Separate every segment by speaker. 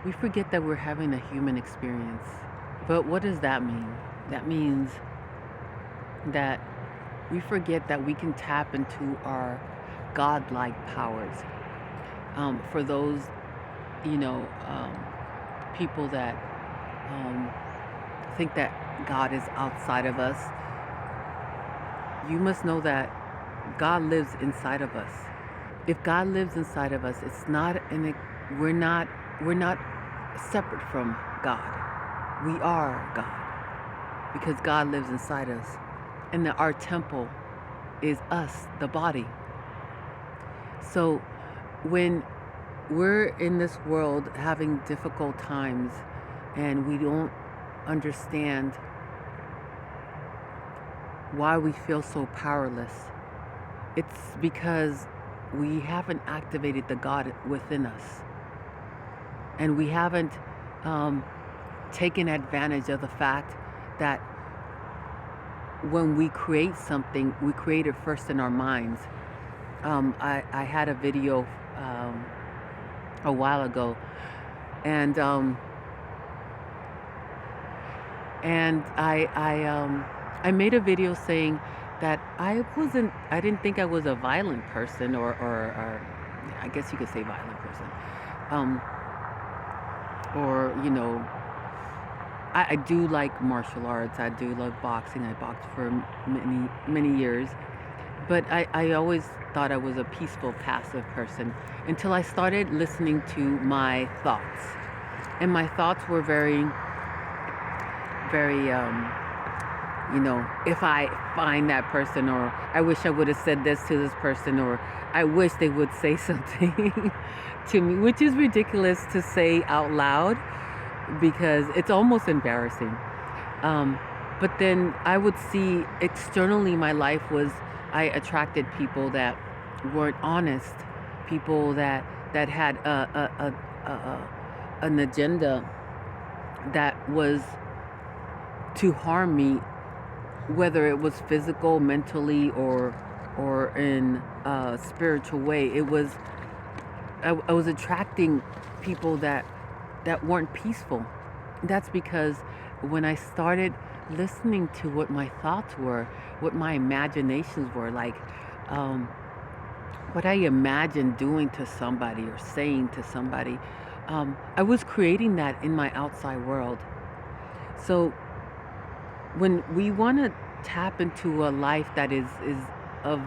Speaker 1: we forget that we're having a human experience. But what does that mean? That means that we forget that we can tap into our godlike powers. For those, you know, people that think that God is outside of us, you must know that God lives inside of us. If God lives inside of us, it's not an we're not we're not separate from God. We are God because God lives inside us, and that our temple is us, the body. So when we're in this world having difficult times and we don't understand why we feel so powerless, it's because we haven't activated the God within us. And we haven't taken advantage of the fact that when we create something, we create it first in our minds. I had a video a while ago, and I made a video saying that I didn't think I was a violent person, or I guess you could say violent person, or I do like martial arts. I do love boxing. I boxed for many years, but I always thought I was a peaceful, passive person until I started listening to my thoughts, and my thoughts were very, very if I find that person, or I wish I would have said this to this person, or I wish they would say something to me, which is ridiculous to say out loud because it's almost embarrassing. But then I would see externally my life was, I attracted people that weren't honest, people that had an agenda that was to harm me, whether it was physical, mentally, or in a spiritual way. It was I was attracting people that weren't peaceful. That's because when I started listening to what my thoughts were, what my imaginations were, like what I imagined doing to somebody or saying to somebody, I was creating that in my outside world. So when we want to tap into a life that is of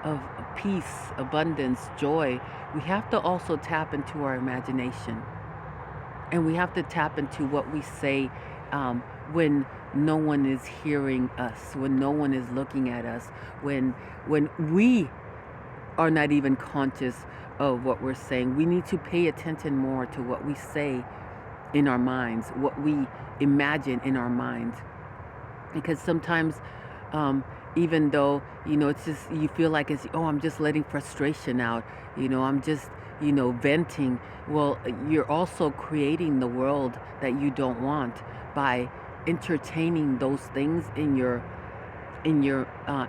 Speaker 1: of peace, abundance, joy, we have to also tap into our imagination, and we have to tap into what we say when no one is hearing us, when no one is looking at us, when we are not even conscious of what we're saying. We need to pay attention more to what we say in our minds, what we imagine in our minds, because sometimes even though it's just, you feel like it's, oh, I'm just letting frustration out, I'm just venting. Well, you're also creating the world that you don't want by entertaining those things in your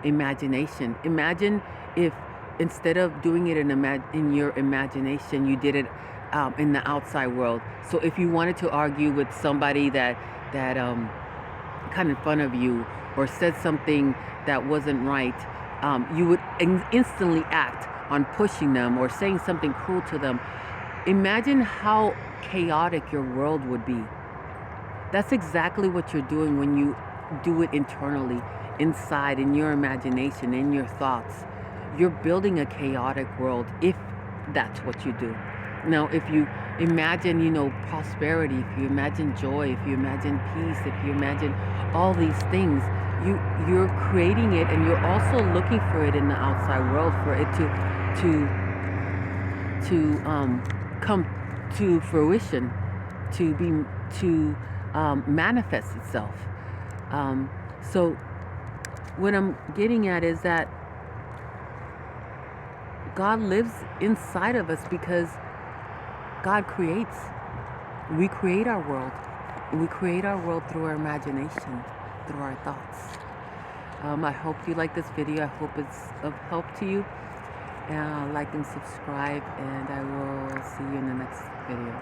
Speaker 1: imagination. Imagine if instead of doing it in your imagination, you did it in the outside world. So if you wanted to argue with somebody that kind of in front of you, or said something that wasn't right, you would instantly act on pushing them or saying something cruel to them. Imagine how chaotic your world would be. That's exactly what you're doing when you do it internally, inside, in your imagination, in your thoughts. You're building a chaotic world if that's what you do. Now, if you imagine, prosperity, if you imagine joy, if you imagine peace, if you imagine all these things, you're creating it, and you're also looking for it in the outside world, for it to come to fruition, to manifest itself. So what I'm getting at is that God lives inside of us because God creates. We create our world. We create our world through our imagination, through our thoughts. I hope you like this video. I hope it's of help to you. Like and subscribe, and I will see you in the next video.